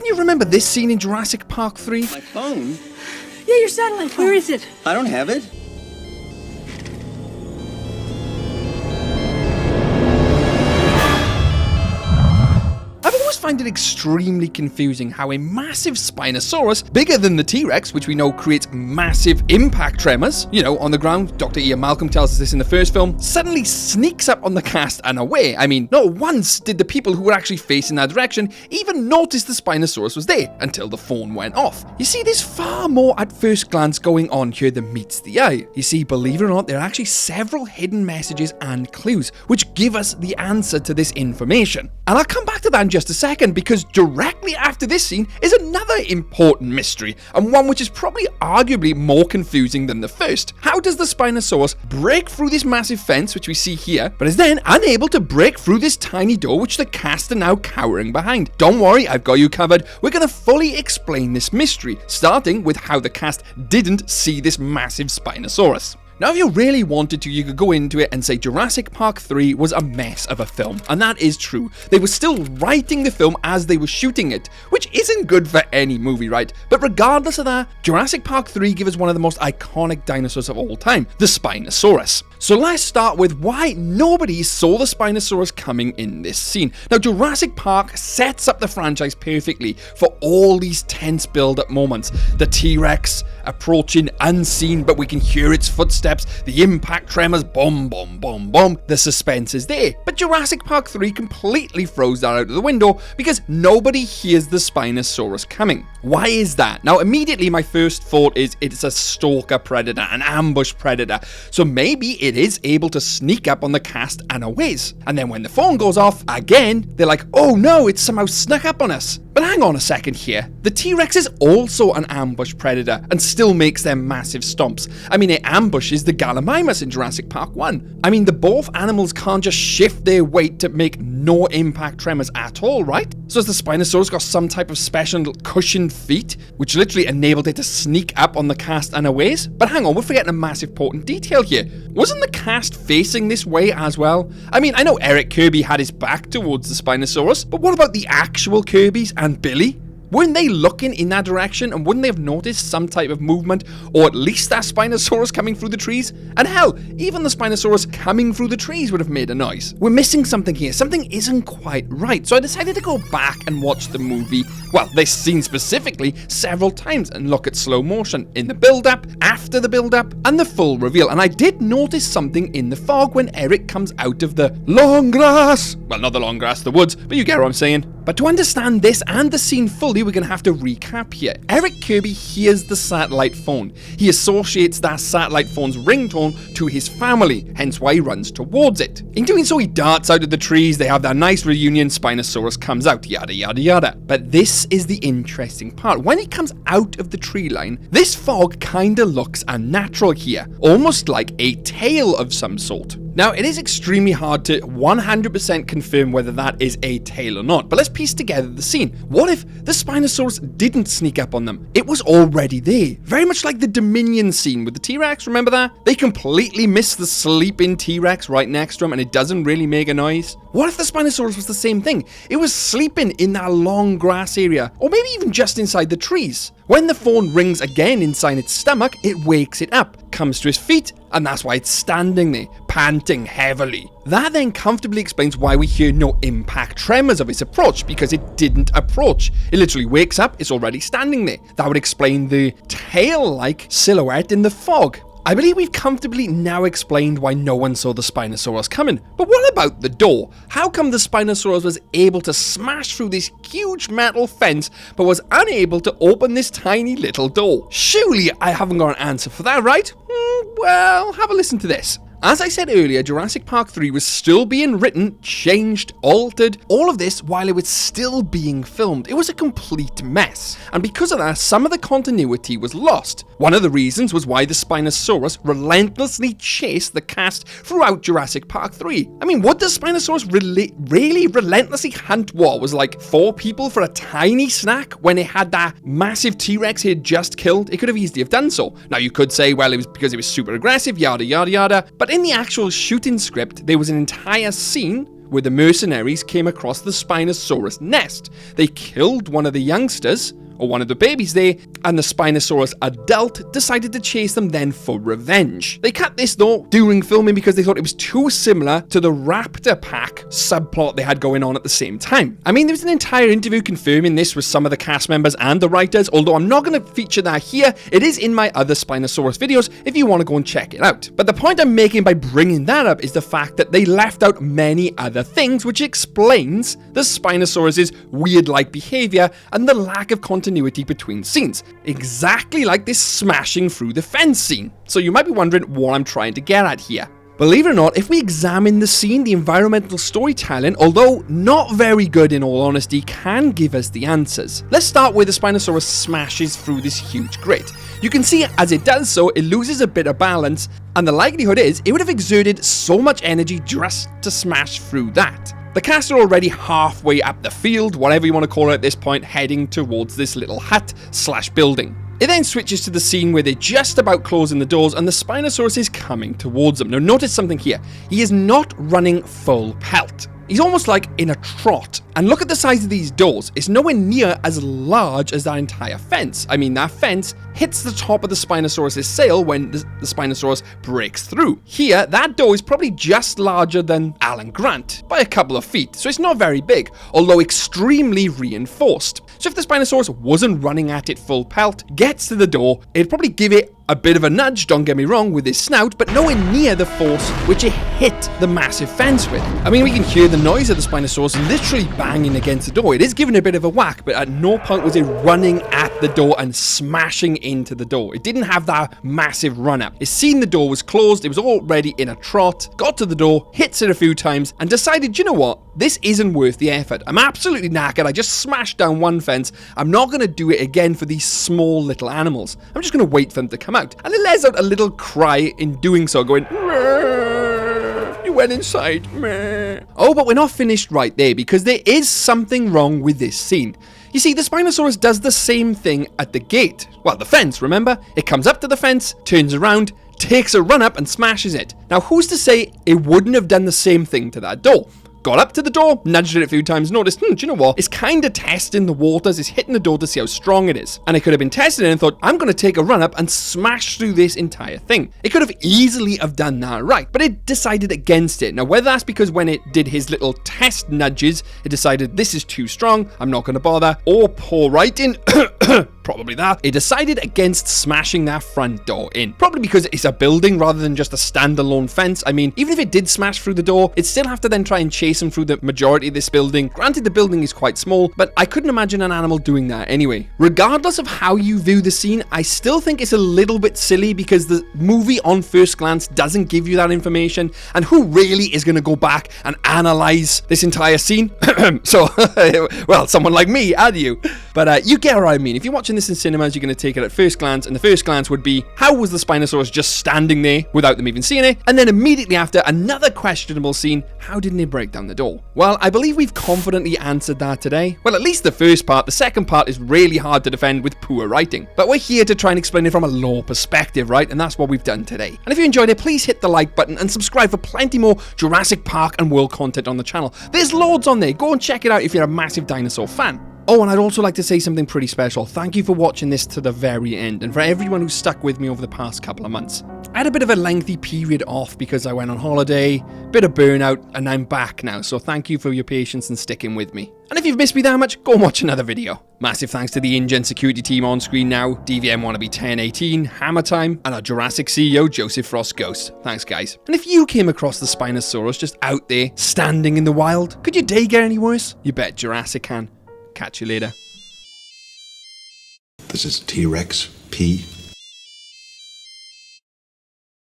Can you remember this scene in Jurassic Park 3? My phone? Yeah, your satellite phone. Where is it? I don't have it. I've always found it extremely confusing how a massive Spinosaurus, bigger than the T-Rex, which we know creates massive impact tremors, on the ground, Dr. Ian Malcolm tells us this in the first film, suddenly sneaks up on the cast and away. I mean, not once did the people who were actually facing that direction even notice the Spinosaurus was there, until the phone went off. You see, there's far more at first glance going on here than meets the eye. You see, believe it or not, there are actually several hidden messages and clues, which give us the answer to this information. And I'll come back to that in just a second, because directly after this scene is another important mystery, and one which is probably arguably more confusing than the first. How does the Spinosaurus break through this massive fence, which we see here, but is then unable to break through this tiny door which the cast are now cowering behind? Don't worry, I've got you covered. We're going to fully explain this mystery, starting with how the cast didn't see this massive Spinosaurus. Now, if you really wanted to, you could go into it and say Jurassic Park 3 was a mess of a film, and that is true. They were still writing the film as they were shooting it, which isn't good for any movie, right? But regardless of that, Jurassic Park 3 gives us one of the most iconic dinosaurs of all time, the Spinosaurus. So let's start with why nobody saw the Spinosaurus coming in this scene. Now, Jurassic Park sets up the franchise perfectly for all these tense build-up moments. The T-Rex approaching unseen, but we can hear its footsteps, the impact tremors, boom, boom, boom, boom. The suspense is there. But Jurassic Park 3 completely throws that out of the window because nobody hears the Spinosaurus coming. Why is that? Now, immediately my first thought is it's a stalker predator, an ambush predator. So maybe it is able to sneak up on the cast unawares. And then when the phone goes off, again, they're like, oh no, it's somehow snuck up on us. But hang on a second here. The T-Rex is also an ambush predator and still makes them massive stomps. I mean, it ambushes the Gallimimus in Jurassic Park 1. I mean, the both animals can't just shift their weight to make no impact tremors at all, right? So has the Spinosaurus got some type of special cushioned feet, which literally enabled it to sneak up on the cast unawares? But hang on, we're forgetting a massive important detail here. Wasn't the cast facing this way as well? I mean, I know Eric Kirby had his back towards the Spinosaurus, but what about the actual Kirbys and Billy? Weren't they looking in that direction, and wouldn't they have noticed some type of movement, or at least that Spinosaurus coming through the trees? And hell, even the Spinosaurus coming through the trees would have made a noise. We're missing something here. Something isn't quite right. So I decided to go back and watch the movie, well, this scene specifically, several times and look at slow motion in the build-up, after the build-up, and the full reveal. And I did notice something in the fog when Eric comes out of the long grass. Well, not the long grass, the woods, but you get what I'm saying. But to understand this and the scene fully, we're going to have to recap here. Eric Kirby hears the satellite phone. He associates that satellite phone's ringtone to his family, hence why he runs towards it. In doing so, he darts out of the trees, they have that nice reunion, Spinosaurus comes out, yada yada yada. But this is the interesting part. When he comes out of the tree line, this fog kinda looks unnatural here, almost like a tail of some sort. Now, it is extremely hard to 100% confirm whether that is a tail or not, but let's piece together the scene. What if the Spinosaurus didn't sneak up on them? It was already there. Very much like the Dominion scene with the T-Rex, remember that? They completely miss the sleeping T-Rex right next to him and it doesn't really make a noise. What if the Spinosaurus was the same thing? It was sleeping in that long grass area, or maybe even just inside the trees. When the phone rings again inside its stomach, it wakes it up, comes to its feet, and that's why it's standing there, panting heavily. That then comfortably explains why we hear no impact tremors of its approach, because it didn't approach. It literally wakes up, it's already standing there. That would explain the tail-like silhouette in the fog. I believe we've comfortably now explained why no one saw the Spinosaurus coming. But what about the door? How come the Spinosaurus was able to smash through this huge metal fence, but was unable to open this tiny little door? Surely I haven't got an answer for that, right? Well, have a listen to this. As I said earlier, Jurassic Park 3 was still being written, changed, altered, all of this while it was still being filmed. It was a complete mess. And because of that, some of the continuity was lost. One of the reasons was why the Spinosaurus relentlessly chased the cast throughout Jurassic Park 3. I mean, what does Spinosaurus really relentlessly hunt what? Was like 4 people for a tiny snack when it had that massive T-Rex he had just killed? It could have easily have done so. Now you could say, well, it was because it was super aggressive, yada yada yada, but in the actual shooting script, there was an entire scene where the mercenaries came across the Spinosaurus nest. They killed one of the youngsters, or one of the babies there, and the Spinosaurus adult decided to chase them then for revenge. They cut this though during filming because they thought it was too similar to the Raptor Pack subplot they had going on at the same time. I mean, there was an entire interview confirming this with some of the cast members and the writers, although I'm not going to feature that here. It is in my other Spinosaurus videos if you want to go and check it out. But the point I'm making by bringing that up is the fact that they left out many other things, which explains the Spinosaurus' weird-like behavior and the lack of continuity between scenes. Exactly like this smashing through the fence scene. So you might be wondering what I'm trying to get at here. Believe it or not, if we examine the scene, the environmental storytelling, although not very good in all honesty, can give us the answers. Let's start where the Spinosaurus smashes through this huge grate. You can see as it does so, it loses a bit of balance, and the likelihood is it would have exerted so much energy just to smash through that. The cast are already halfway up the field, whatever you want to call it at this point, heading towards this little hut/building. It then switches to the scene where they're just about closing the doors and the Spinosaurus is coming towards them. Now notice something here. He is not running full pelt. He's almost like in a trot. And look at the size of these doors. It's nowhere near as large as that entire fence. I mean, that fence hits the top of the Spinosaurus' sail when the Spinosaurus breaks through. Here, that door is probably just larger than Alan Grant by a couple of feet. So it's not very big, although extremely reinforced. So if the Spinosaurus wasn't running at it full pelt, gets to the door, it'd probably give it a bit of a nudge, don't get me wrong, with his snout, but nowhere near the force which it hit the massive fence with. I mean, we can hear the noise of the Spinosaurus literally banging against the door. It is giving a bit of a whack, but at no point was it running at the door and smashing into the door. It didn't have that massive run up. It seen the door was closed, it was already in a trot, got to the door, hits it a few times, and decided, you know what, this isn't worth the effort. I'm absolutely knackered. I just smashed down one fence. I'm not going to do it again for these small little animals. I'm just going to wait for them to come out. And it lets out a little cry in doing so, going, "Meh, you went inside, meh." Oh, but we're not finished right there, because there is something wrong with this scene. You see, the Spinosaurus does the same thing at the gate. Well, the fence, remember? It comes up to the fence, turns around, takes a run up and smashes it. Now, who's to say it wouldn't have done the same thing to that door? Got up to the door, nudged it a few times, noticed, do you know what? It's kind of testing the waters, it's hitting the door to see how strong it is. And it could have been testing it and thought, I'm going to take a run up and smash through this entire thing. It could have easily have done that right, but it decided against it. Now, whether that's because when it did his little test nudges, it decided this is too strong, I'm not going to bother, or poor writing, probably that, it decided against smashing that front door in. Probably because it's a building rather than just a standalone fence. I mean, even if it did smash through the door, it'd still have to then try and chase him through the majority of this building. Granted, the building is quite small, but I couldn't imagine an animal doing that anyway. Regardless of how you view the scene, I still think it's a little bit silly because the movie on first glance doesn't give you that information, and who really is going to go back and analyze this entire scene? So, well, someone like me, are you? But you get what I mean. If you're watching this in cinemas, you're going to take it at first glance, and the first glance would be, how was the Spinosaurus just standing there without them even seeing it? And then immediately after, another questionable scene, how didn't it break down the door? Well, I believe we've confidently answered that today. Well, at least the first part. The second part is really hard to defend with poor writing. But we're here to try and explain it from a lore perspective, right? And that's what we've done today. And if you enjoyed it, please hit the like button and subscribe for plenty more Jurassic Park and world content on the channel. There's loads on there. Go and check it out if you're a massive dinosaur fan. Oh, and I'd also like to say something pretty special. Thank you for watching this to the very end, and for everyone who's stuck with me over the past couple of months. I had a bit of a lengthy period off because I went on holiday, bit of burnout, and I'm back now, so thank you for your patience and sticking with me. And if you've missed me that much, go and watch another video. Massive thanks to the InGen security team on screen now, DVM Wannabe 1018, Hammer Time, and our Jurassic CEO, Joseph Frost Ghost. Thanks, guys. And if you came across the Spinosaurus just out there, standing in the wild, could your day get any worse? You bet Jurassic can. Catch you later. This is T-Rex P.